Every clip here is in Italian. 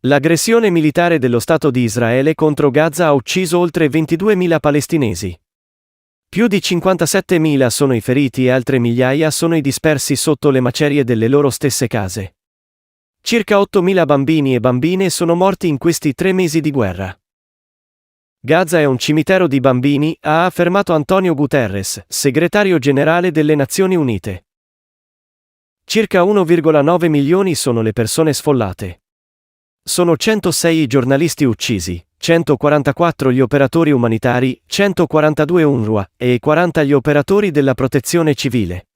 L'aggressione militare dello Stato di Israele contro Gaza ha ucciso oltre 22.000 palestinesi. Più di 57.000 sono i feriti e altre migliaia sono i dispersi sotto le macerie delle loro stesse case. Circa 8.000 bambini e bambine sono morti in questi 3 mesi di guerra. Gaza è un cimitero di bambini, ha affermato Antonio Guterres, segretario generale delle Nazioni Unite. Circa 1,9 milioni sono le persone sfollate. Sono 106 i giornalisti uccisi, 144 gli operatori umanitari, 142 UNRWA e 40 gli operatori della protezione civile.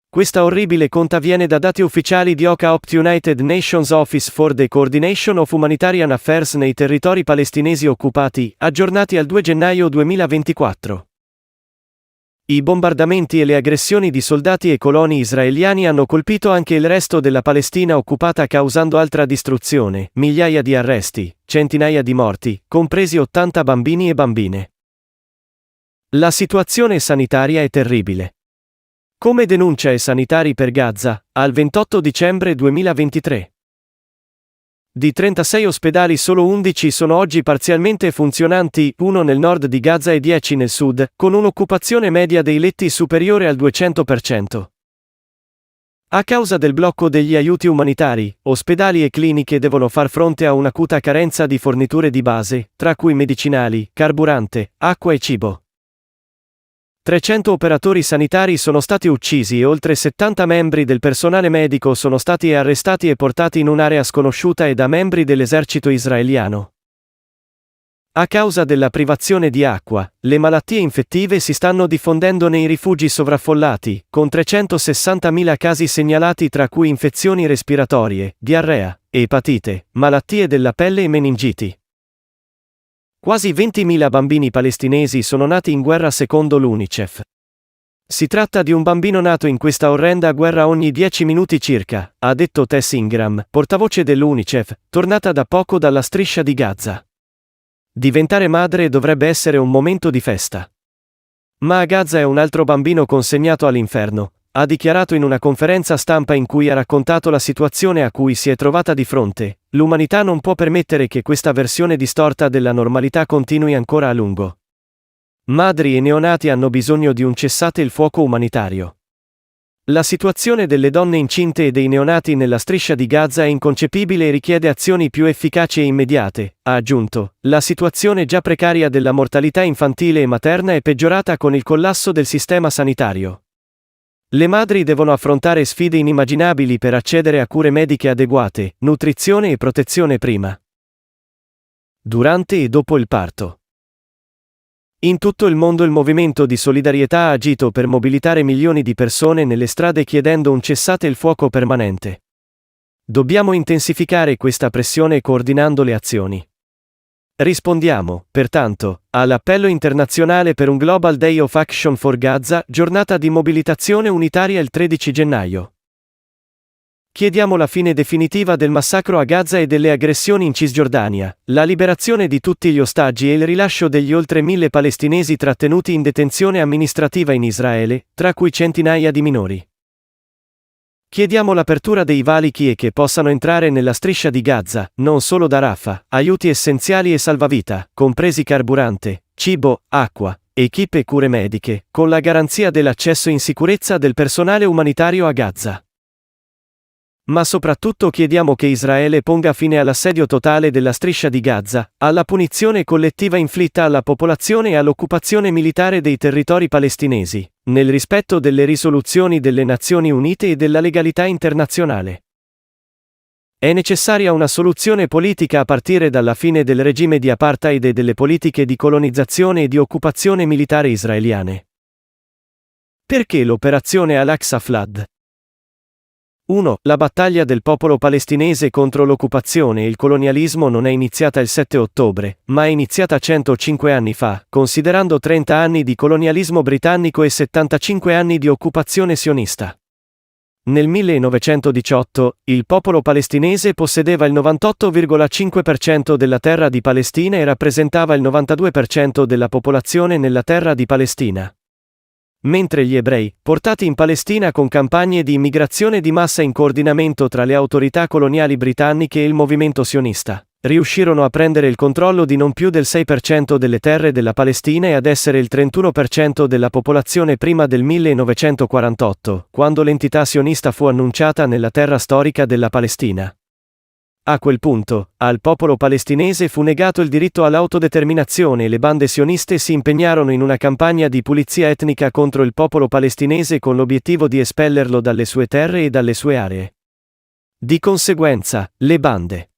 Questa orribile conta viene da dati ufficiali di OCHA United Nations Office for the Coordination of Humanitarian Affairs nei territori palestinesi occupati, aggiornati al 2 gennaio 2024. I bombardamenti e le aggressioni di soldati e coloni israeliani hanno colpito anche il resto della Palestina occupata causando altra distruzione, migliaia di arresti, centinaia di morti, compresi 80 bambini e bambine. La situazione sanitaria è terribile. Come denuncia i sanitari per Gaza, al 28 dicembre 2023. Di 36 ospedali solo 11 sono oggi parzialmente funzionanti, 1 nel nord di Gaza e 10 nel sud, con un'occupazione media dei letti superiore al 200%. A causa del blocco degli aiuti umanitari, ospedali e cliniche devono far fronte a un'acuta carenza di forniture di base, tra cui medicinali, carburante, acqua e cibo. 300 operatori sanitari sono stati uccisi e oltre 70 membri del personale medico sono stati arrestati e portati in un'area sconosciuta e da membri dell'esercito israeliano. A causa della privazione di acqua, le malattie infettive si stanno diffondendo nei rifugi sovraffollati, con 360.000 casi segnalati tra cui infezioni respiratorie, diarrea, epatite, malattie della pelle e meningiti. Quasi 20.000 bambini palestinesi sono nati in guerra secondo l'UNICEF. Si tratta di un bambino nato in questa orrenda guerra ogni 10 minuti circa, ha detto Tess Ingram, portavoce dell'UNICEF, tornata da poco dalla striscia di Gaza. Diventare madre dovrebbe essere un momento di festa. Ma a Gaza è un altro bambino consegnato all'inferno, ha dichiarato in una conferenza stampa in cui ha raccontato la situazione a cui si è trovata di fronte. L'umanità non può permettere che questa versione distorta della normalità continui ancora a lungo. Madri e neonati hanno bisogno di un cessate il fuoco umanitario. La situazione delle donne incinte e dei neonati nella striscia di Gaza è inconcepibile e richiede azioni più efficaci e immediate, ha aggiunto. La situazione già precaria della mortalità infantile e materna è peggiorata con il collasso del sistema sanitario. Le madri devono affrontare sfide inimmaginabili per accedere a cure mediche adeguate, nutrizione e protezione prima, durante e dopo il parto. In tutto il mondo il movimento di solidarietà ha agito per mobilitare milioni di persone nelle strade chiedendo un cessate il fuoco permanente. Dobbiamo intensificare questa pressione coordinando le azioni. Rispondiamo, pertanto, all'appello internazionale per un Global Day of Action for Gaza, giornata di mobilitazione unitaria il 13 gennaio. Chiediamo la fine definitiva del massacro a Gaza e delle aggressioni in Cisgiordania, la liberazione di tutti gli ostaggi e il rilascio degli oltre 1.000 palestinesi trattenuti in detenzione amministrativa in Israele, tra cui centinaia di minori. Chiediamo l'apertura dei valichi e che possano entrare nella striscia di Gaza, non solo da Rafah, aiuti essenziali e salvavita, compresi carburante, cibo, acqua, equip e cure mediche, con la garanzia dell'accesso in sicurezza del personale umanitario a Gaza. Ma soprattutto chiediamo che Israele ponga fine all'assedio totale della striscia di Gaza, alla punizione collettiva inflitta alla popolazione e all'occupazione militare dei territori palestinesi, nel rispetto delle risoluzioni delle Nazioni Unite e della legalità internazionale. È necessaria una soluzione politica a partire dalla fine del regime di apartheid e delle politiche di colonizzazione e di occupazione militare israeliane. Perché l'operazione Al-Aqsa Flood? 1. La battaglia del popolo palestinese contro l'occupazione e il colonialismo non è iniziata il 7 ottobre, ma è iniziata 105 anni fa, considerando 30 anni di colonialismo britannico e 75 anni di occupazione sionista. Nel 1918, il popolo palestinese possedeva il 98,5% della terra di Palestina e rappresentava il 92% della popolazione nella terra di Palestina. Mentre gli ebrei, portati in Palestina con campagne di immigrazione di massa in coordinamento tra le autorità coloniali britanniche e il movimento sionista, riuscirono a prendere il controllo di non più del 6% delle terre della Palestina e ad essere il 31% della popolazione prima del 1948, quando l'entità sionista fu annunciata nella terra storica della Palestina. A quel punto, al popolo palestinese fu negato il diritto all'autodeterminazione e le bande sioniste si impegnarono in una campagna di pulizia etnica contro il popolo palestinese con l'obiettivo di espellerlo dalle sue terre e dalle sue aree. Di conseguenza, le bande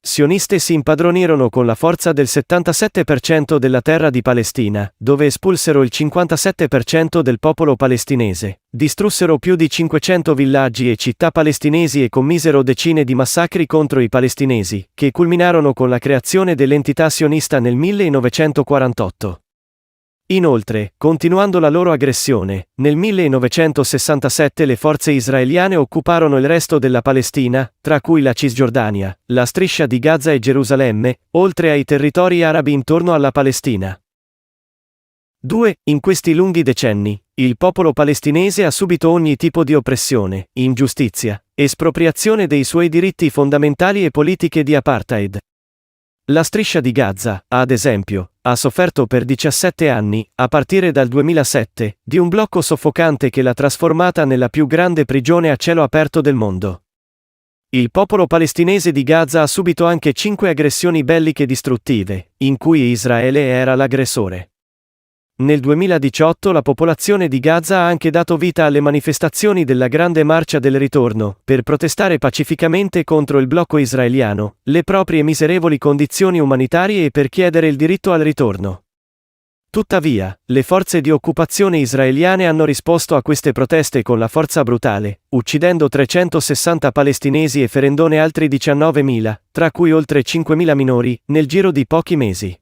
sioniste si impadronirono con la forza del 77% della terra di Palestina, dove espulsero il 57% del popolo palestinese, distrussero più di 500 villaggi e città palestinesi e commisero decine di massacri contro i palestinesi, che culminarono con la creazione dell'entità sionista nel 1948. Inoltre, continuando la loro aggressione, nel 1967 le forze israeliane occuparono il resto della Palestina, tra cui la Cisgiordania, la striscia di Gaza e Gerusalemme, oltre ai territori arabi intorno alla Palestina. 2. In questi lunghi decenni, il popolo palestinese ha subito ogni tipo di oppressione, ingiustizia, espropriazione dei suoi diritti fondamentali e politiche di apartheid. La striscia di Gaza, ad esempio, ha sofferto per 17 anni, a partire dal 2007, di un blocco soffocante che l'ha trasformata nella più grande prigione a cielo aperto del mondo. Il popolo palestinese di Gaza ha subito anche 5 aggressioni belliche distruttive, in cui Israele era l'aggressore. Nel 2018 la popolazione di Gaza ha anche dato vita alle manifestazioni della Grande Marcia del Ritorno, per protestare pacificamente contro il blocco israeliano, le proprie miserevoli condizioni umanitarie e per chiedere il diritto al ritorno. Tuttavia, le forze di occupazione israeliane hanno risposto a queste proteste con la forza brutale, uccidendo 360 palestinesi e ferendone altri 19.000, tra cui oltre 5.000 minori, nel giro di pochi mesi.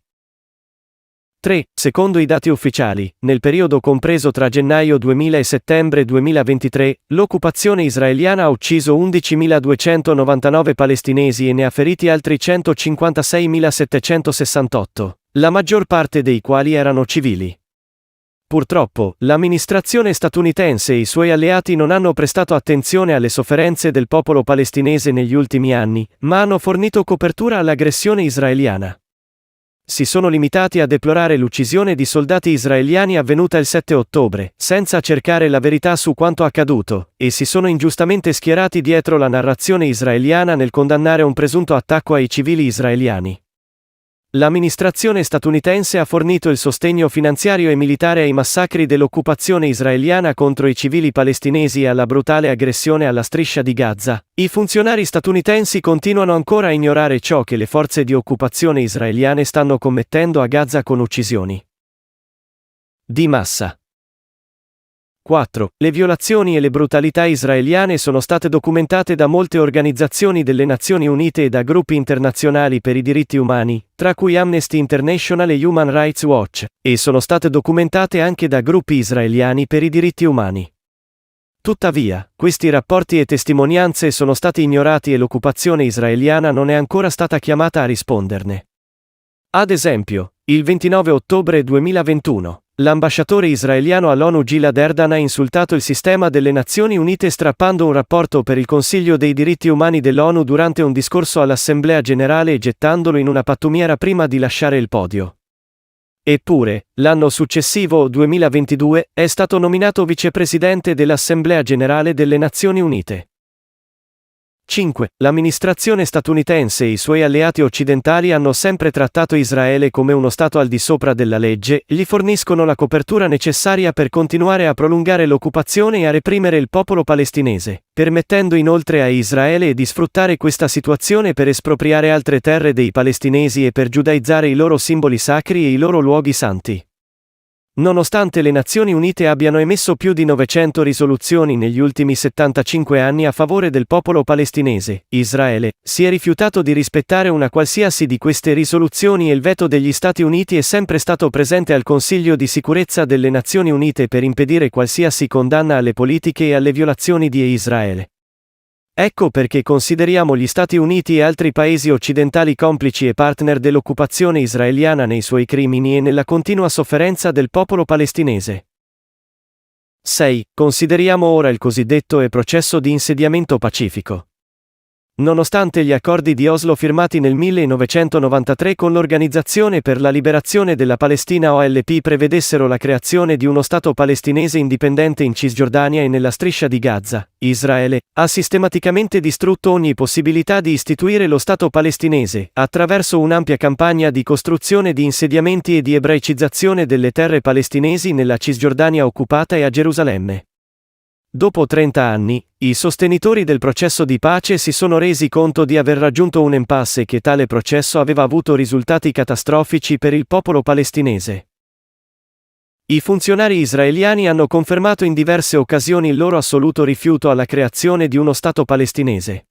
3. Secondo i dati ufficiali, nel periodo compreso tra gennaio 2000 e settembre 2023, l'occupazione israeliana ha ucciso 11.299 palestinesi e ne ha feriti altri 156.768, la maggior parte dei quali erano civili. Purtroppo, l'amministrazione statunitense e i suoi alleati non hanno prestato attenzione alle sofferenze del popolo palestinese negli ultimi anni, ma hanno fornito copertura all'aggressione israeliana. Si sono limitati a deplorare l'uccisione di soldati israeliani avvenuta il 7 ottobre, senza cercare la verità su quanto accaduto, e si sono ingiustamente schierati dietro la narrazione israeliana nel condannare un presunto attacco ai civili israeliani. L'amministrazione statunitense ha fornito il sostegno finanziario e militare ai massacri dell'occupazione israeliana contro i civili palestinesi e alla brutale aggressione alla striscia di Gaza. I funzionari statunitensi continuano ancora a ignorare ciò che le forze di occupazione israeliane stanno commettendo a Gaza con uccisioni di massa. 4. Le violazioni e le brutalità israeliane sono state documentate da molte organizzazioni delle Nazioni Unite e da gruppi internazionali per i diritti umani, tra cui Amnesty International e Human Rights Watch, e sono state documentate anche da gruppi israeliani per i diritti umani. Tuttavia, questi rapporti e testimonianze sono stati ignorati e l'occupazione israeliana non è ancora stata chiamata a risponderne. Ad esempio, il 29 ottobre 2021, l'ambasciatore israeliano all'ONU Gilad Erdan ha insultato il sistema delle Nazioni Unite strappando un rapporto per il Consiglio dei diritti umani dell'ONU durante un discorso all'Assemblea generale e gettandolo in una pattumiera prima di lasciare il podio. Eppure, l'anno successivo, 2022, è stato nominato vicepresidente dell'Assemblea generale delle Nazioni Unite. 5. L'amministrazione statunitense e i suoi alleati occidentali hanno sempre trattato Israele come uno Stato al di sopra della legge, gli forniscono la copertura necessaria per continuare a prolungare l'occupazione e a reprimere il popolo palestinese, permettendo inoltre a Israele di sfruttare questa situazione per espropriare altre terre dei palestinesi e per giudaizzare i loro simboli sacri e i loro luoghi santi. Nonostante le Nazioni Unite abbiano emesso più di 900 risoluzioni negli ultimi 75 anni a favore del popolo palestinese, Israele si è rifiutato di rispettare una qualsiasi di queste risoluzioni e il veto degli Stati Uniti è sempre stato presente al Consiglio di sicurezza delle Nazioni Unite per impedire qualsiasi condanna alle politiche e alle violazioni di Israele. Ecco perché consideriamo gli Stati Uniti e altri paesi occidentali complici e partner dell'occupazione israeliana nei suoi crimini e nella continua sofferenza del popolo palestinese. 6. Consideriamo ora il cosiddetto processo di insediamento pacifico. Nonostante gli accordi di Oslo firmati nel 1993 con l'Organizzazione per la Liberazione della Palestina OLP prevedessero la creazione di uno Stato palestinese indipendente in Cisgiordania e nella striscia di Gaza, Israele ha sistematicamente distrutto ogni possibilità di istituire lo Stato palestinese, attraverso un'ampia campagna di costruzione di insediamenti e di ebraicizzazione delle terre palestinesi nella Cisgiordania occupata e a Gerusalemme. Dopo 30 anni, i sostenitori del processo di pace si sono resi conto di aver raggiunto un impasse e che tale processo aveva avuto risultati catastrofici per il popolo palestinese. I funzionari israeliani hanno confermato in diverse occasioni il loro assoluto rifiuto alla creazione di uno Stato palestinese.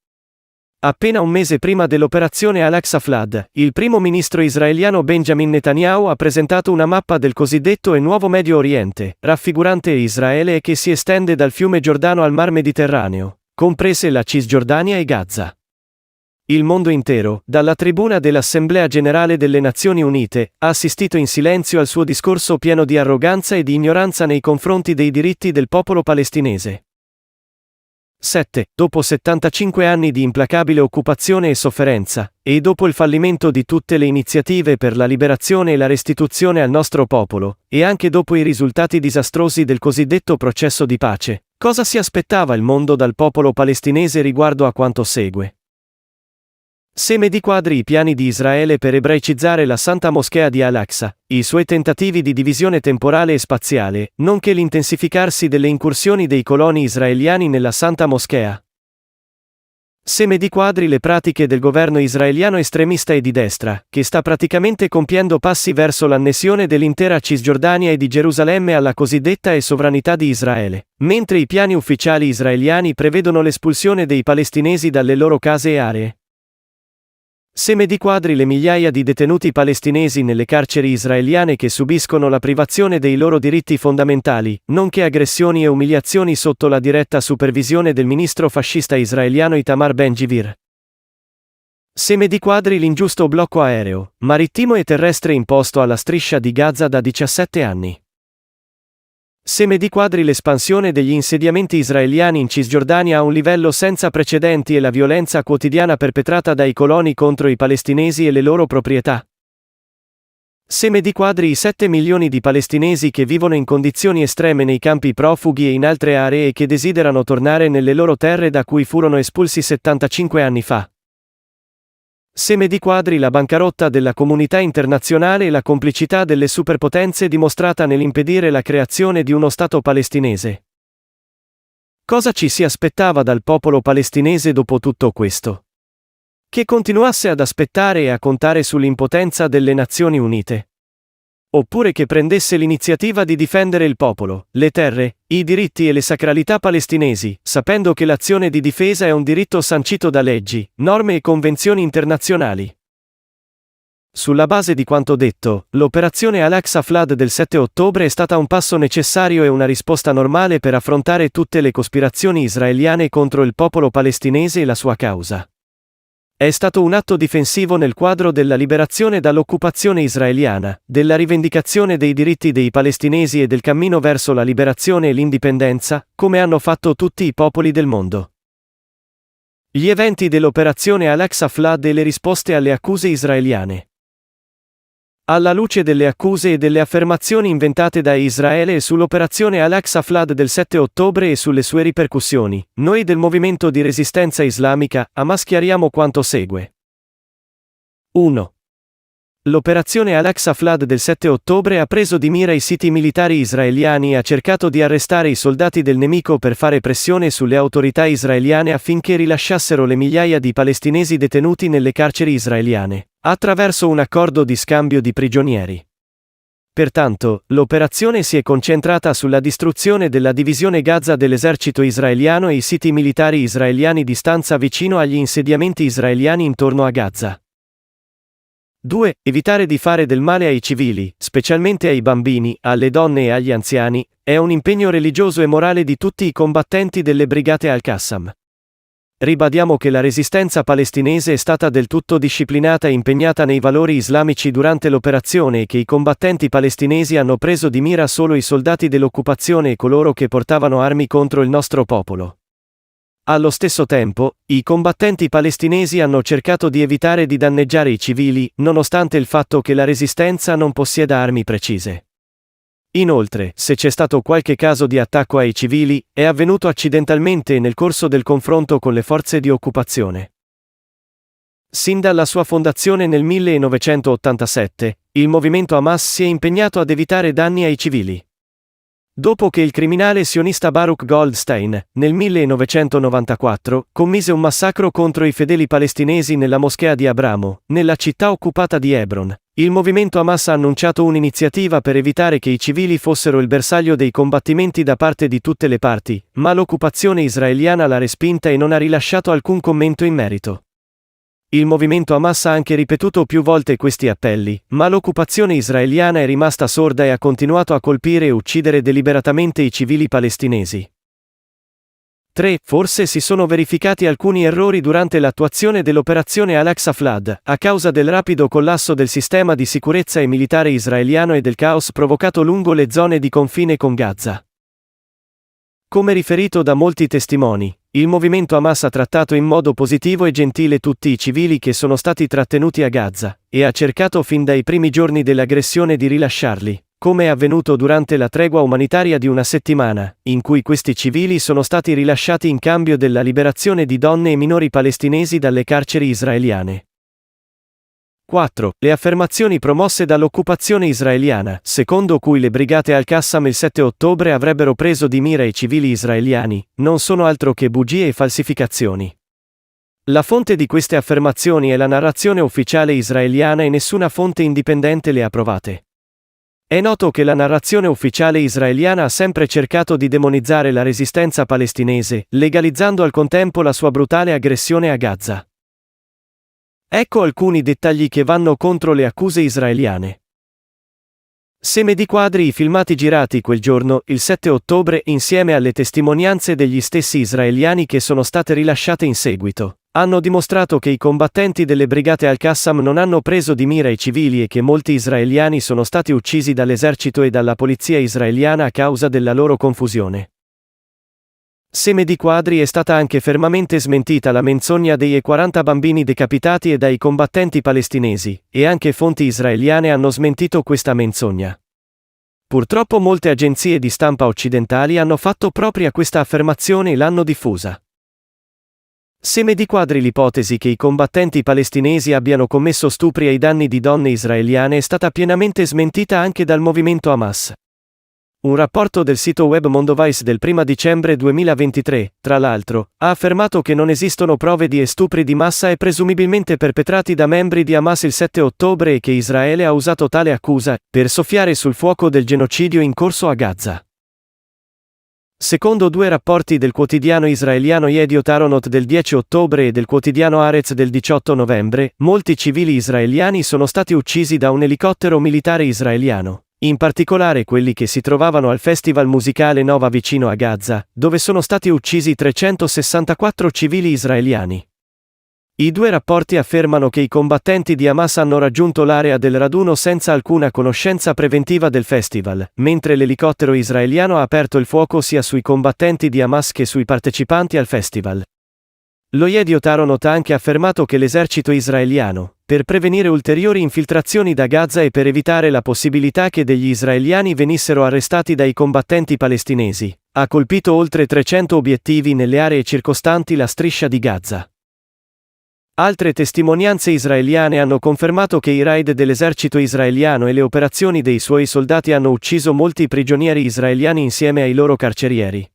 Appena un mese prima dell'operazione Al-Aqsa Flood, il primo ministro israeliano Benjamin Netanyahu ha presentato una mappa del cosiddetto e nuovo Medio Oriente, raffigurante Israele e che si estende dal fiume Giordano al Mar Mediterraneo, comprese la Cisgiordania e Gaza. Il mondo intero, dalla tribuna dell'Assemblea Generale delle Nazioni Unite, ha assistito in silenzio al suo discorso pieno di arroganza e di ignoranza nei confronti dei diritti del popolo palestinese. 7. Dopo 75 anni di implacabile occupazione e sofferenza, e dopo il fallimento di tutte le iniziative per la liberazione e la restituzione al nostro popolo, e anche dopo i risultati disastrosi del cosiddetto processo di pace, cosa si aspettava il mondo dal popolo palestinese riguardo a quanto segue? Se mediquadri i piani di Israele per ebraicizzare la Santa Moschea di Al-Aqsa, i suoi tentativi di divisione temporale e spaziale, nonché l'intensificarsi delle incursioni dei coloni israeliani nella Santa Moschea. Se mediquadri le pratiche del governo israeliano estremista e di destra, che sta praticamente compiendo passi verso l'annessione dell'intera Cisgiordania e di Gerusalemme alla cosiddetta sovranità di Israele, mentre i piani ufficiali israeliani prevedono l'espulsione dei palestinesi dalle loro case e aree. Se mediquadri le migliaia di detenuti palestinesi nelle carceri israeliane che subiscono la privazione dei loro diritti fondamentali, nonché aggressioni e umiliazioni sotto la diretta supervisione del ministro fascista israeliano Itamar Ben-Gvir. Se mediquadri l'ingiusto blocco aereo, marittimo e terrestre imposto alla striscia di Gaza da 17 anni. Se mediquadri l'espansione degli insediamenti israeliani in Cisgiordania a un livello senza precedenti e la violenza quotidiana perpetrata dai coloni contro i palestinesi e le loro proprietà. Se mediquadri i 7 milioni di palestinesi che vivono in condizioni estreme nei campi profughi e in altre aree e che desiderano tornare nelle loro terre da cui furono espulsi 75 anni fa. Se mediquadri la bancarotta della comunità internazionale e la complicità delle superpotenze dimostrata nell'impedire la creazione di uno Stato palestinese. Cosa ci si aspettava dal popolo palestinese dopo tutto questo? Che continuasse ad aspettare e a contare sull'impotenza delle Nazioni Unite? Oppure che prendesse l'iniziativa di difendere il popolo, le terre, i diritti e le sacralità palestinesi, sapendo che l'azione di difesa è un diritto sancito da leggi, norme e convenzioni internazionali. Sulla base di quanto detto, l'operazione Al-Aqsa Flood del 7 ottobre è stata un passo necessario e una risposta normale per affrontare tutte le cospirazioni israeliane contro il popolo palestinese e la sua causa. È stato un atto difensivo nel quadro della liberazione dall'occupazione israeliana, della rivendicazione dei diritti dei palestinesi e del cammino verso la liberazione e l'indipendenza, come hanno fatto tutti i popoli del mondo. Gli eventi dell'operazione Al-Aqsa Flood e le risposte alle accuse israeliane. Alla luce delle accuse e delle affermazioni inventate da Israele sull'operazione Al-Aqsa Flood del 7 ottobre e sulle sue ripercussioni, noi del Movimento di Resistenza Islamica, Hamas chiariamo quanto segue. 1. L'operazione Al-Aqsa Flood del 7 ottobre ha preso di mira i siti militari israeliani e ha cercato di arrestare i soldati del nemico per fare pressione sulle autorità israeliane affinché rilasciassero le migliaia di palestinesi detenuti nelle carceri israeliane, attraverso un accordo di scambio di prigionieri. Pertanto, l'operazione si è concentrata sulla distruzione della divisione Gaza dell'esercito israeliano e i siti militari israeliani di stanza vicino agli insediamenti israeliani intorno a Gaza. 2. Evitare di fare del male ai civili, specialmente ai bambini, alle donne e agli anziani, è un impegno religioso e morale di tutti i combattenti delle brigate Al-Qassam. ribadiamo che la resistenza palestinese è stata del tutto disciplinata e impegnata nei valori islamici durante l'operazione e che i combattenti palestinesi hanno preso di mira solo i soldati dell'occupazione e coloro che portavano armi contro il nostro popolo. Allo stesso tempo, i combattenti palestinesi hanno cercato di evitare di danneggiare i civili, nonostante il fatto che la resistenza non possieda armi precise. Inoltre, se c'è stato qualche caso di attacco ai civili, è avvenuto accidentalmente e nel corso del confronto con le forze di occupazione. Sin dalla sua fondazione nel 1987, il movimento Hamas si è impegnato ad evitare danni ai civili. Dopo che il criminale sionista Baruch Goldstein, nel 1994, commise un massacro contro i fedeli palestinesi nella moschea di Abramo, nella città occupata di Hebron, il movimento Hamas ha annunciato un'iniziativa per evitare che i civili fossero il bersaglio dei combattimenti da parte di tutte le parti, ma l'occupazione israeliana l'ha respinta e non ha rilasciato alcun commento in merito. Il movimento Hamas ha anche ripetuto più volte questi appelli, ma l'occupazione israeliana è rimasta sorda e ha continuato a colpire e uccidere deliberatamente i civili palestinesi. 3. Forse si sono verificati alcuni errori durante l'attuazione dell'operazione Al-Aqsa Flood, a causa del rapido collasso del sistema di sicurezza e militare israeliano e del caos provocato lungo le zone di confine con Gaza. Come riferito da molti testimoni, il movimento Hamas ha trattato in modo positivo e gentile tutti i civili che sono stati trattenuti a Gaza, e ha cercato fin dai primi giorni dell'aggressione di rilasciarli, come è avvenuto durante la tregua umanitaria di una settimana, in cui questi civili sono stati rilasciati in cambio della liberazione di donne e minori palestinesi dalle carceri israeliane. 4. Le affermazioni promosse dall'occupazione israeliana, secondo cui le brigate Al-Qassam il 7 ottobre avrebbero preso di mira i civili israeliani, non sono altro che bugie e falsificazioni. La fonte di queste affermazioni è la narrazione ufficiale israeliana e nessuna fonte indipendente le ha provate. È noto che la narrazione ufficiale israeliana ha sempre cercato di demonizzare la resistenza palestinese, legalizzando al contempo la sua brutale aggressione a Gaza. Ecco alcuni dettagli che vanno contro le accuse israeliane. Seme di quadri i filmati girati quel giorno, il 7 ottobre, insieme alle testimonianze degli stessi israeliani che sono state rilasciate in seguito, hanno dimostrato che i combattenti delle brigate Al-Qassam non hanno preso di mira i civili e che molti israeliani sono stati uccisi dall'esercito e dalla polizia israeliana a causa della loro confusione. Seme di quadri è stata anche fermamente smentita la menzogna dei 40 bambini decapitati e dai combattenti palestinesi, e anche fonti israeliane hanno smentito questa menzogna. Purtroppo molte agenzie di stampa occidentali hanno fatto propria questa affermazione e l'hanno diffusa. Seme di quadri l'ipotesi che i combattenti palestinesi abbiano commesso stupri ai danni di donne israeliane è stata pienamente smentita anche dal movimento Hamas. Un rapporto del sito web Mondovice del 1 dicembre 2023, tra l'altro, ha affermato che non esistono prove di stupri di massa e presumibilmente perpetrati da membri di Hamas il 7 ottobre e che Israele ha usato tale accusa per soffiare sul fuoco del genocidio in corso a Gaza. Secondo due rapporti del quotidiano israeliano Yediot Aharonot del 10 ottobre e del quotidiano Haaretz del 18 novembre, molti civili israeliani sono stati uccisi da un elicottero militare israeliano. In particolare quelli che si trovavano al festival musicale Nova vicino a Gaza, dove sono stati uccisi 364 civili israeliani. I due rapporti affermano che i combattenti di Hamas hanno raggiunto l'area del raduno senza alcuna conoscenza preventiva del festival, mentre l'elicottero israeliano ha aperto il fuoco sia sui combattenti di Hamas che sui partecipanti al festival. Lo Yediot Aharonot ha anche affermato che l'esercito israeliano, per prevenire ulteriori infiltrazioni da Gaza e per evitare la possibilità che degli israeliani venissero arrestati dai combattenti palestinesi, ha colpito oltre 300 obiettivi nelle aree circostanti la striscia di Gaza. Altre testimonianze israeliane hanno confermato che i raid dell'esercito israeliano e le operazioni dei suoi soldati hanno ucciso molti prigionieri israeliani insieme ai loro carcerieri.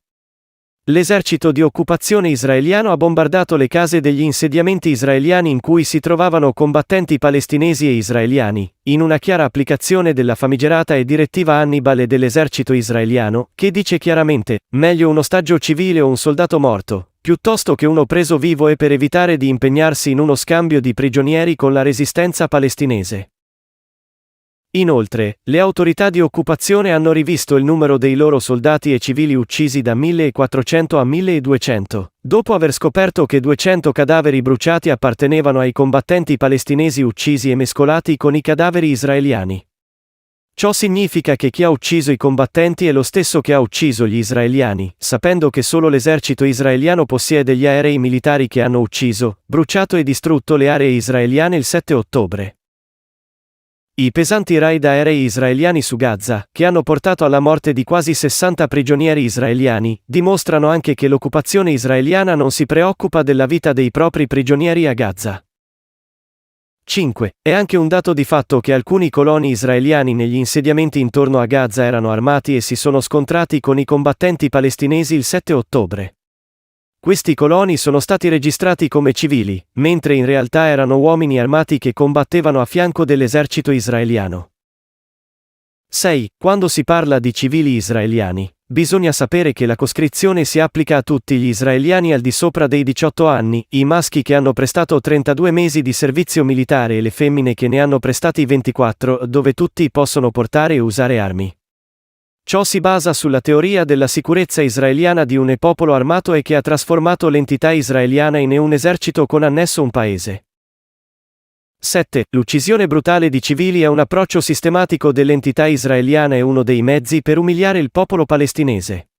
L'esercito di occupazione israeliano ha bombardato le case degli insediamenti israeliani in cui si trovavano combattenti palestinesi e israeliani, in una chiara applicazione della famigerata e direttiva Hannibal dell'esercito israeliano, che dice chiaramente: meglio un ostaggio civile o un soldato morto, piuttosto che uno preso vivo, e per evitare di impegnarsi in uno scambio di prigionieri con la resistenza palestinese. Inoltre, le autorità di occupazione hanno rivisto il numero dei loro soldati e civili uccisi da 1400 a 1200, dopo aver scoperto che 200 cadaveri bruciati appartenevano ai combattenti palestinesi uccisi e mescolati con i cadaveri israeliani. Ciò significa che chi ha ucciso i combattenti è lo stesso che ha ucciso gli israeliani, sapendo che solo l'esercito israeliano possiede gli aerei militari che hanno ucciso, bruciato e distrutto le aree israeliane il 7 ottobre. I pesanti raid aerei israeliani su Gaza, che hanno portato alla morte di quasi 60 prigionieri israeliani, dimostrano anche che l'occupazione israeliana non si preoccupa della vita dei propri prigionieri a Gaza. 5. È anche un dato di fatto che alcuni coloni israeliani negli insediamenti intorno a Gaza erano armati e si sono scontrati con i combattenti palestinesi il 7 ottobre. Questi coloni sono stati registrati come civili, mentre in realtà erano uomini armati che combattevano a fianco dell'esercito israeliano. 6. Quando si parla di civili israeliani, bisogna sapere che la coscrizione si applica a tutti gli israeliani al di sopra dei 18 anni, i maschi che hanno prestato 32 mesi di servizio militare e le femmine che ne hanno prestati 24, dove tutti possono portare e usare armi. Ciò si basa sulla teoria della sicurezza israeliana di un popolo armato e che ha trasformato l'entità israeliana in un esercito con annesso un paese. 7. L'uccisione brutale di civili è un approccio sistematico dell'entità israeliana e uno dei mezzi per umiliare il popolo palestinese.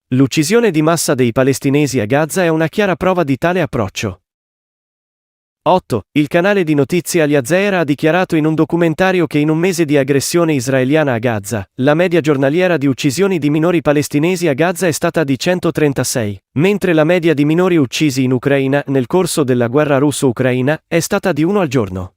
L'uccisione di massa dei palestinesi a Gaza è una chiara prova di tale approccio. 8. Il canale di notizie Al Jazeera ha dichiarato in un documentario che in un mese di aggressione israeliana a Gaza, la media giornaliera di uccisioni di minori palestinesi a Gaza è stata di 136, mentre la media di minori uccisi in Ucraina nel corso della guerra russo-ucraina è stata di 1 al giorno.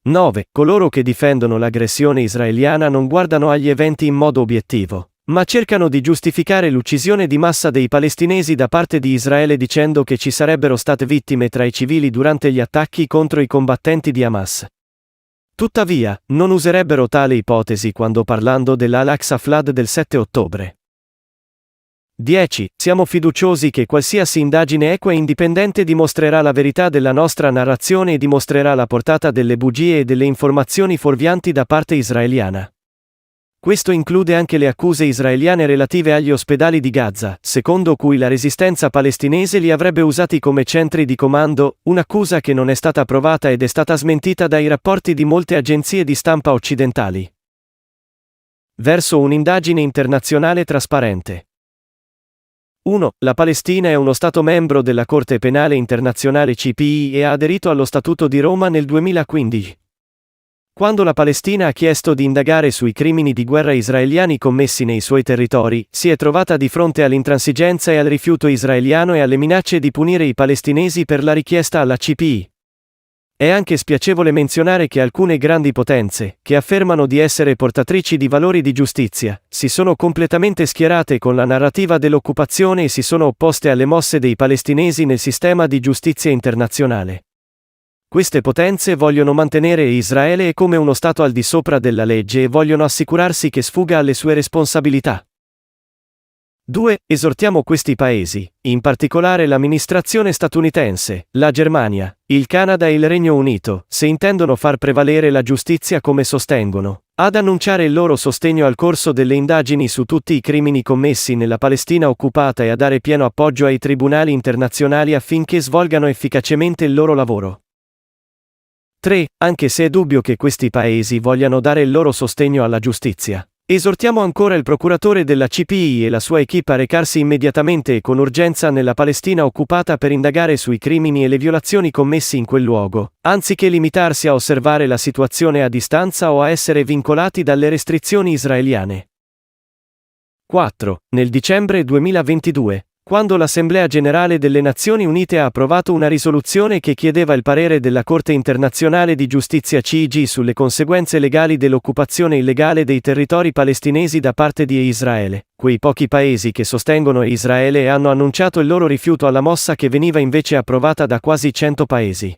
9. Coloro che difendono l'aggressione israeliana non guardano agli eventi in modo obiettivo, ma cercano di giustificare l'uccisione di massa dei palestinesi da parte di Israele dicendo che ci sarebbero state vittime tra i civili durante gli attacchi contro i combattenti di Hamas. Tuttavia, non userebbero tale ipotesi quando parlando dell'Al-Aqsa Flood del 7 ottobre. 10. Siamo fiduciosi che qualsiasi indagine equa e indipendente dimostrerà la verità della nostra narrazione e dimostrerà la portata delle bugie e delle informazioni fuorvianti da parte israeliana. Questo include anche le accuse israeliane relative agli ospedali di Gaza, secondo cui la resistenza palestinese li avrebbe usati come centri di comando, un'accusa che non è stata provata ed è stata smentita dai rapporti di molte agenzie di stampa occidentali. Verso un'indagine internazionale trasparente. 1. La Palestina è uno Stato membro della Corte Penale Internazionale CPI e ha aderito allo Statuto di Roma nel 2015. Quando la Palestina ha chiesto di indagare sui crimini di guerra israeliani commessi nei suoi territori, si è trovata di fronte all'intransigenza e al rifiuto israeliano e alle minacce di punire i palestinesi per la richiesta alla CPI. È anche spiacevole menzionare che alcune grandi potenze, che affermano di essere portatrici di valori di giustizia, si sono completamente schierate con la narrativa dell'occupazione e si sono opposte alle mosse dei palestinesi nel sistema di giustizia internazionale. Queste potenze vogliono mantenere Israele come uno Stato al di sopra della legge e vogliono assicurarsi che sfuga alle sue responsabilità. 2. Esortiamo questi paesi, in particolare l'amministrazione statunitense, la Germania, il Canada e il Regno Unito, se intendono far prevalere la giustizia come sostengono, ad annunciare il loro sostegno al corso delle indagini su tutti i crimini commessi nella Palestina occupata e a dare pieno appoggio ai tribunali internazionali affinché svolgano efficacemente il loro lavoro. 3. Anche se è dubbio che questi paesi vogliano dare il loro sostegno alla giustizia, esortiamo ancora il procuratore della CPI e la sua equipe a recarsi immediatamente e con urgenza nella Palestina occupata per indagare sui crimini e le violazioni commessi in quel luogo, anziché limitarsi a osservare la situazione a distanza o a essere vincolati dalle restrizioni israeliane. 4. Nel dicembre 2022, quando l'Assemblea Generale delle Nazioni Unite ha approvato una risoluzione che chiedeva il parere della Corte Internazionale di Giustizia CIG sulle conseguenze legali dell'occupazione illegale dei territori palestinesi da parte di Israele, quei pochi paesi che sostengono Israele hanno annunciato il loro rifiuto alla mossa che veniva invece approvata da quasi 100 paesi.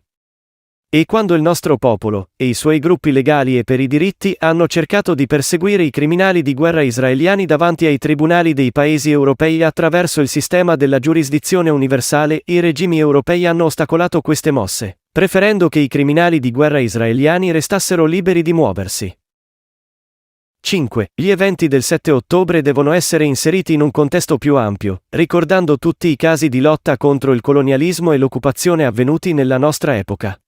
E quando il nostro popolo, e i suoi gruppi legali e per i diritti hanno cercato di perseguire i criminali di guerra israeliani davanti ai tribunali dei paesi europei attraverso il sistema della giurisdizione universale, i regimi europei hanno ostacolato queste mosse, preferendo che i criminali di guerra israeliani restassero liberi di muoversi. 5. Gli eventi del 7 ottobre devono essere inseriti in un contesto più ampio, ricordando tutti i casi di lotta contro il colonialismo e l'occupazione avvenuti nella nostra epoca.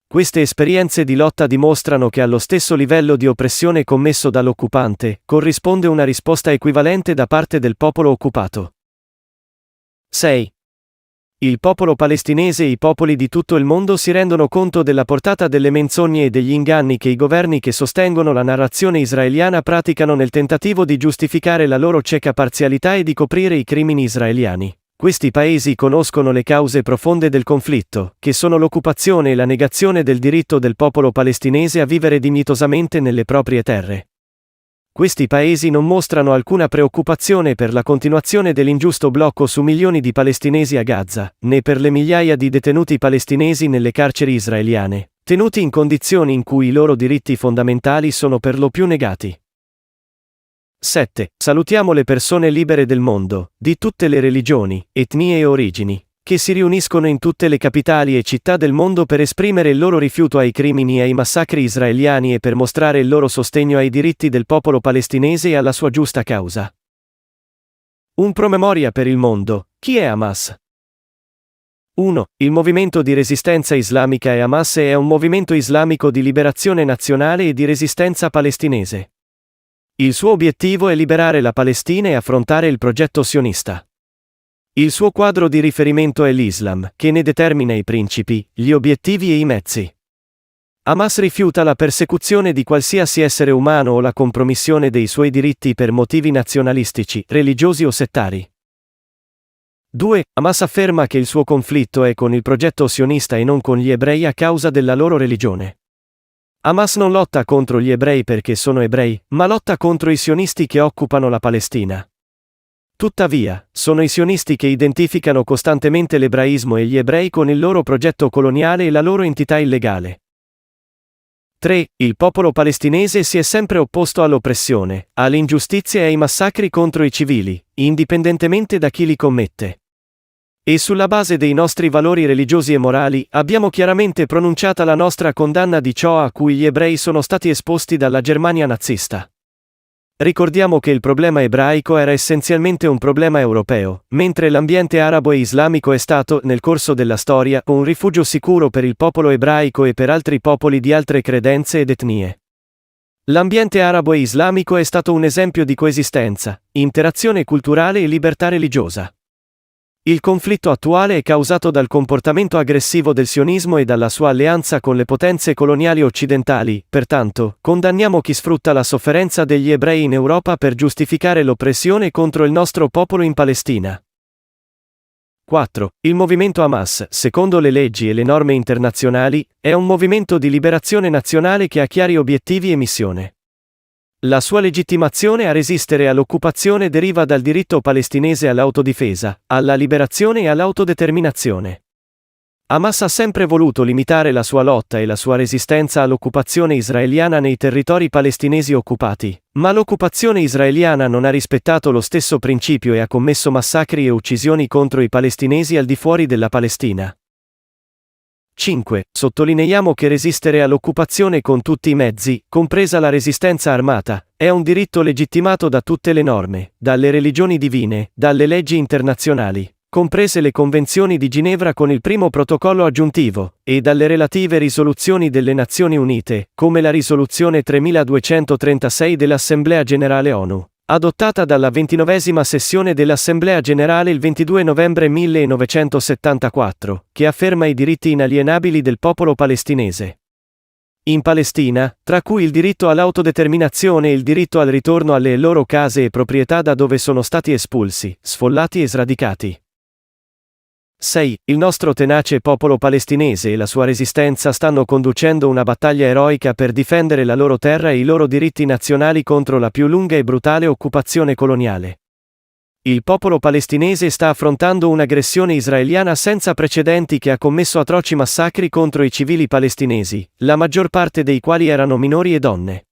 Queste esperienze di lotta dimostrano che allo stesso livello di oppressione commesso dall'occupante, corrisponde una risposta equivalente da parte del popolo occupato. 6. Il popolo palestinese e i popoli di tutto il mondo si rendono conto della portata delle menzogne e degli inganni che i governi che sostengono la narrazione israeliana praticano nel tentativo di giustificare la loro cieca parzialità e di coprire i crimini israeliani. Questi paesi conoscono le cause profonde del conflitto, che sono l'occupazione e la negazione del diritto del popolo palestinese a vivere dignitosamente nelle proprie terre. Questi paesi non mostrano alcuna preoccupazione per la continuazione dell'ingiusto blocco su milioni di palestinesi a Gaza, né per le migliaia di detenuti palestinesi nelle carceri israeliane, tenuti in condizioni in cui i loro diritti fondamentali sono per lo più negati. 7. Salutiamo le persone libere del mondo, di tutte le religioni, etnie e origini, che si riuniscono in tutte le capitali e città del mondo per esprimere il loro rifiuto ai crimini e ai massacri israeliani e per mostrare il loro sostegno ai diritti del popolo palestinese e alla sua giusta causa. Un promemoria per il mondo. Chi è Hamas? 1. Il movimento di resistenza islamica e Hamas è un movimento islamico di liberazione nazionale e di resistenza palestinese. Il suo obiettivo è liberare la Palestina e affrontare il progetto sionista. Il suo quadro di riferimento è l'Islam, che ne determina i principi, gli obiettivi e i mezzi. Hamas rifiuta la persecuzione di qualsiasi essere umano o la compromissione dei suoi diritti per motivi nazionalistici, religiosi o settari. 2. Hamas afferma che il suo conflitto è con il progetto sionista e non con gli ebrei a causa della loro religione. Hamas non lotta contro gli ebrei perché sono ebrei, ma lotta contro i sionisti che occupano la Palestina. Tuttavia, sono i sionisti che identificano costantemente l'ebraismo e gli ebrei con il loro progetto coloniale e la loro entità illegale. 3. Il popolo palestinese si è sempre opposto all'oppressione, alle ingiustizie e ai massacri contro i civili, indipendentemente da chi li commette. E sulla base dei nostri valori religiosi e morali, abbiamo chiaramente pronunciata la nostra condanna di ciò a cui gli ebrei sono stati esposti dalla Germania nazista. Ricordiamo che il problema ebraico era essenzialmente un problema europeo, mentre l'ambiente arabo e islamico è stato, nel corso della storia, un rifugio sicuro per il popolo ebraico e per altri popoli di altre credenze ed etnie. L'ambiente arabo e islamico è stato un esempio di coesistenza, interazione culturale e libertà religiosa. Il conflitto attuale è causato dal comportamento aggressivo del sionismo e dalla sua alleanza con le potenze coloniali occidentali, pertanto, condanniamo chi sfrutta la sofferenza degli ebrei in Europa per giustificare l'oppressione contro il nostro popolo in Palestina. 4. Il movimento Hamas, secondo le leggi e le norme internazionali, è un movimento di liberazione nazionale che ha chiari obiettivi e missione. La sua legittimazione a resistere all'occupazione deriva dal diritto palestinese all'autodifesa, alla liberazione e all'autodeterminazione. Hamas ha sempre voluto limitare la sua lotta e la sua resistenza all'occupazione israeliana nei territori palestinesi occupati, ma l'occupazione israeliana non ha rispettato lo stesso principio e ha commesso massacri e uccisioni contro i palestinesi al di fuori della Palestina. 5. Sottolineiamo che resistere all'occupazione con tutti i mezzi, compresa la resistenza armata, è un diritto legittimato da tutte le norme, dalle religioni divine, dalle leggi internazionali, comprese le Convenzioni di Ginevra con il primo protocollo aggiuntivo, e dalle relative risoluzioni delle Nazioni Unite, come la risoluzione 3236 dell'Assemblea Generale ONU, adottata dalla 29ª sessione dell'Assemblea Generale il 22 novembre 1974, che afferma i diritti inalienabili del popolo palestinese. In Palestina, tra cui il diritto all'autodeterminazione e il diritto al ritorno alle loro case e proprietà da dove sono stati espulsi, sfollati e sradicati. 6. Il nostro tenace popolo palestinese e la sua resistenza stanno conducendo una battaglia eroica per difendere la loro terra e i loro diritti nazionali contro la più lunga e brutale occupazione coloniale. Il popolo palestinese sta affrontando un'aggressione israeliana senza precedenti che ha commesso atroci massacri contro i civili palestinesi, la maggior parte dei quali erano minori e donne.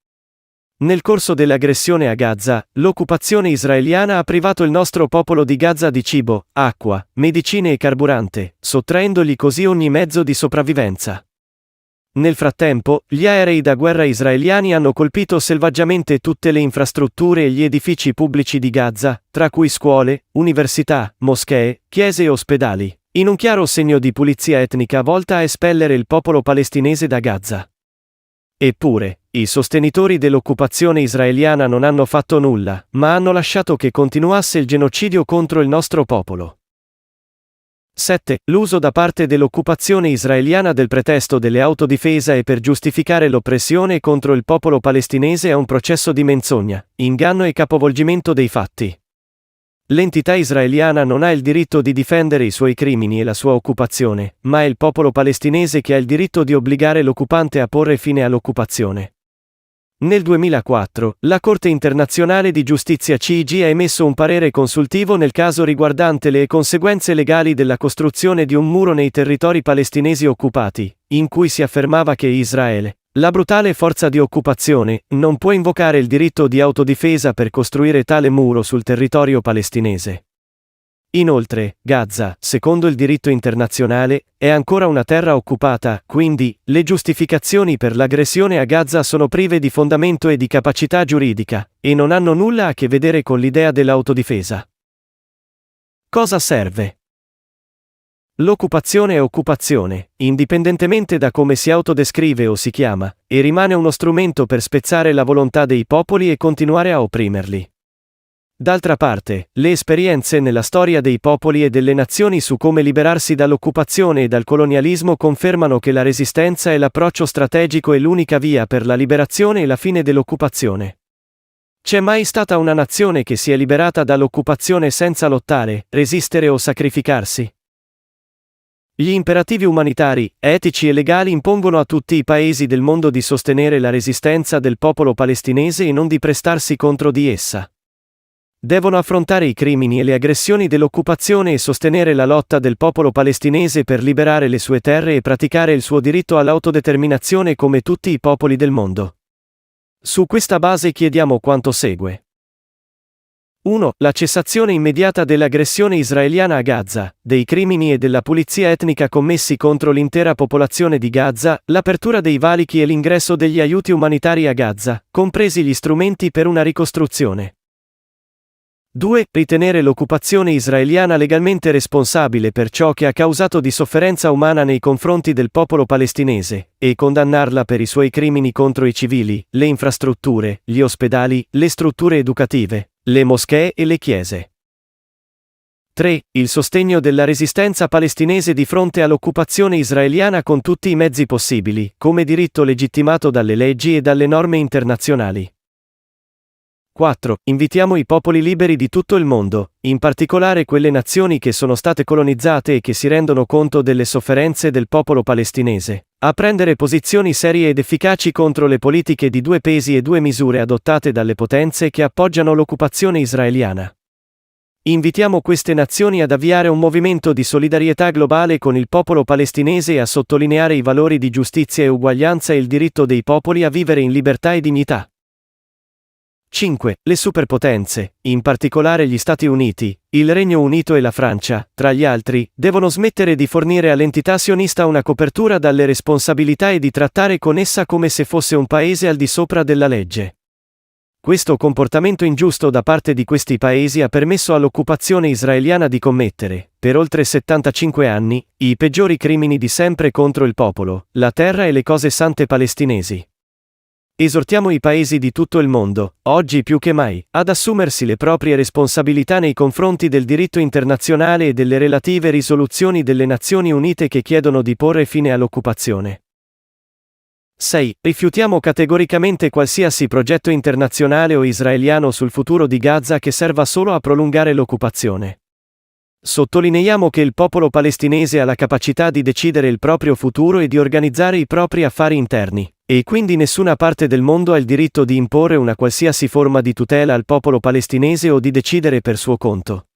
Nel corso dell'aggressione a Gaza, l'occupazione israeliana ha privato il nostro popolo di Gaza di cibo, acqua, medicine e carburante, sottraendogli così ogni mezzo di sopravvivenza. Nel frattempo, gli aerei da guerra israeliani hanno colpito selvaggiamente tutte le infrastrutture e gli edifici pubblici di Gaza, tra cui scuole, università, moschee, chiese e ospedali, in un chiaro segno di pulizia etnica volta a espellere il popolo palestinese da Gaza. Eppure, i sostenitori dell'occupazione israeliana non hanno fatto nulla, ma hanno lasciato che continuasse il genocidio contro il nostro popolo. 7. L'uso da parte dell'occupazione israeliana del pretesto delle autodifesa e per giustificare l'oppressione contro il popolo palestinese è un processo di menzogna, inganno e capovolgimento dei fatti. L'entità israeliana non ha il diritto di difendere i suoi crimini e la sua occupazione, ma è il popolo palestinese che ha il diritto di obbligare l'occupante a porre fine all'occupazione. Nel 2004, la Corte internazionale di giustizia CIG ha emesso un parere consultivo nel caso riguardante le conseguenze legali della costruzione di un muro nei territori palestinesi occupati, in cui si affermava che Israele, la brutale forza di occupazione, non può invocare il diritto di autodifesa per costruire tale muro sul territorio palestinese. Inoltre, Gaza, secondo il diritto internazionale, è ancora una terra occupata, quindi, le giustificazioni per l'aggressione a Gaza sono prive di fondamento e di capacità giuridica, e non hanno nulla a che vedere con l'idea dell'autodifesa. Cosa serve? L'occupazione è occupazione, indipendentemente da come si autodescrive o si chiama, e rimane uno strumento per spezzare la volontà dei popoli e continuare a opprimerli. D'altra parte, le esperienze nella storia dei popoli e delle nazioni su come liberarsi dall'occupazione e dal colonialismo confermano che la resistenza è l'approccio strategico e l'unica via per la liberazione e la fine dell'occupazione. C'è mai stata una nazione che si è liberata dall'occupazione senza lottare, resistere o sacrificarsi? Gli imperativi umanitari, etici e legali impongono a tutti i paesi del mondo di sostenere la resistenza del popolo palestinese e non di prestarsi contro di essa. Devono affrontare i crimini e le aggressioni dell'occupazione e sostenere la lotta del popolo palestinese per liberare le sue terre e praticare il suo diritto all'autodeterminazione come tutti i popoli del mondo. Su questa base chiediamo quanto segue. 1. La cessazione immediata dell'aggressione israeliana a Gaza, dei crimini e della pulizia etnica commessi contro l'intera popolazione di Gaza, l'apertura dei valichi e l'ingresso degli aiuti umanitari a Gaza, compresi gli strumenti per una ricostruzione. 2. Ritenere l'occupazione israeliana legalmente responsabile per ciò che ha causato di sofferenza umana nei confronti del popolo palestinese, e condannarla per i suoi crimini contro i civili, le infrastrutture, gli ospedali, le strutture educative, le moschee e le chiese. 3. Il sostegno della resistenza palestinese di fronte all'occupazione israeliana con tutti i mezzi possibili, come diritto legittimato dalle leggi e dalle norme internazionali. 4. Invitiamo i popoli liberi di tutto il mondo, in particolare quelle nazioni che sono state colonizzate e che si rendono conto delle sofferenze del popolo palestinese, a prendere posizioni serie ed efficaci contro le politiche di due pesi e due misure adottate dalle potenze che appoggiano l'occupazione israeliana. Invitiamo queste nazioni ad avviare un movimento di solidarietà globale con il popolo palestinese e a sottolineare i valori di giustizia e uguaglianza e il diritto dei popoli a vivere in libertà e dignità. 5. Le superpotenze, in particolare gli Stati Uniti, il Regno Unito e la Francia, tra gli altri, devono smettere di fornire all'entità sionista una copertura dalle responsabilità e di trattare con essa come se fosse un paese al di sopra della legge. Questo comportamento ingiusto da parte di questi paesi ha permesso all'occupazione israeliana di commettere, per oltre 75 anni, i peggiori crimini di sempre contro il popolo, la terra e le cose sante palestinesi. Esortiamo i paesi di tutto il mondo, oggi più che mai, ad assumersi le proprie responsabilità nei confronti del diritto internazionale e delle relative risoluzioni delle Nazioni Unite che chiedono di porre fine all'occupazione. 6. Rifiutiamo categoricamente qualsiasi progetto internazionale o israeliano sul futuro di Gaza che serva solo a prolungare l'occupazione. Sottolineiamo che il popolo palestinese ha la capacità di decidere il proprio futuro e di organizzare i propri affari interni, e quindi nessuna parte del mondo ha il diritto di imporre una qualsiasi forma di tutela al popolo palestinese o di decidere per suo conto.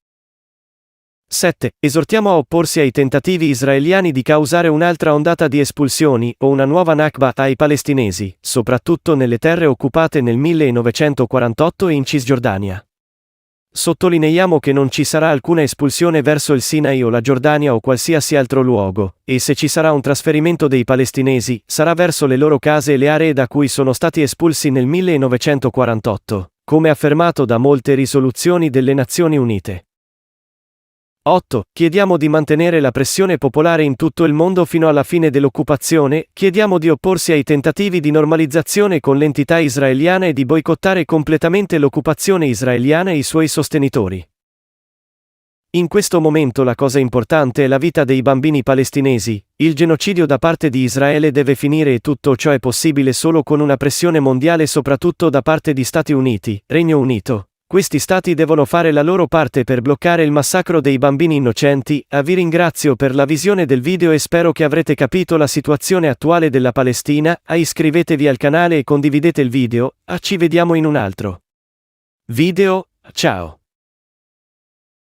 7. Esortiamo a opporsi ai tentativi israeliani di causare un'altra ondata di espulsioni o una nuova Nakba ai palestinesi, soprattutto nelle terre occupate nel 1948 e in Cisgiordania. Sottolineiamo che non ci sarà alcuna espulsione verso il Sinai o la Giordania o qualsiasi altro luogo, e se ci sarà un trasferimento dei palestinesi, sarà verso le loro case e le aree da cui sono stati espulsi nel 1948, come affermato da molte risoluzioni delle Nazioni Unite. 8. Chiediamo di mantenere la pressione popolare in tutto il mondo fino alla fine dell'occupazione, chiediamo di opporsi ai tentativi di normalizzazione con l'entità israeliana e di boicottare completamente l'occupazione israeliana e i suoi sostenitori. In questo momento la cosa importante è la vita dei bambini palestinesi, il genocidio da parte di Israele deve finire e tutto ciò è possibile solo con una pressione mondiale soprattutto da parte di Stati Uniti, Regno Unito. Questi stati devono fare la loro parte per bloccare il massacro dei bambini innocenti. Vi ringrazio per la visione del video e spero che avrete capito la situazione attuale della Palestina. Iscrivetevi al canale e condividete il video. Ci vediamo in un altro video. Ciao.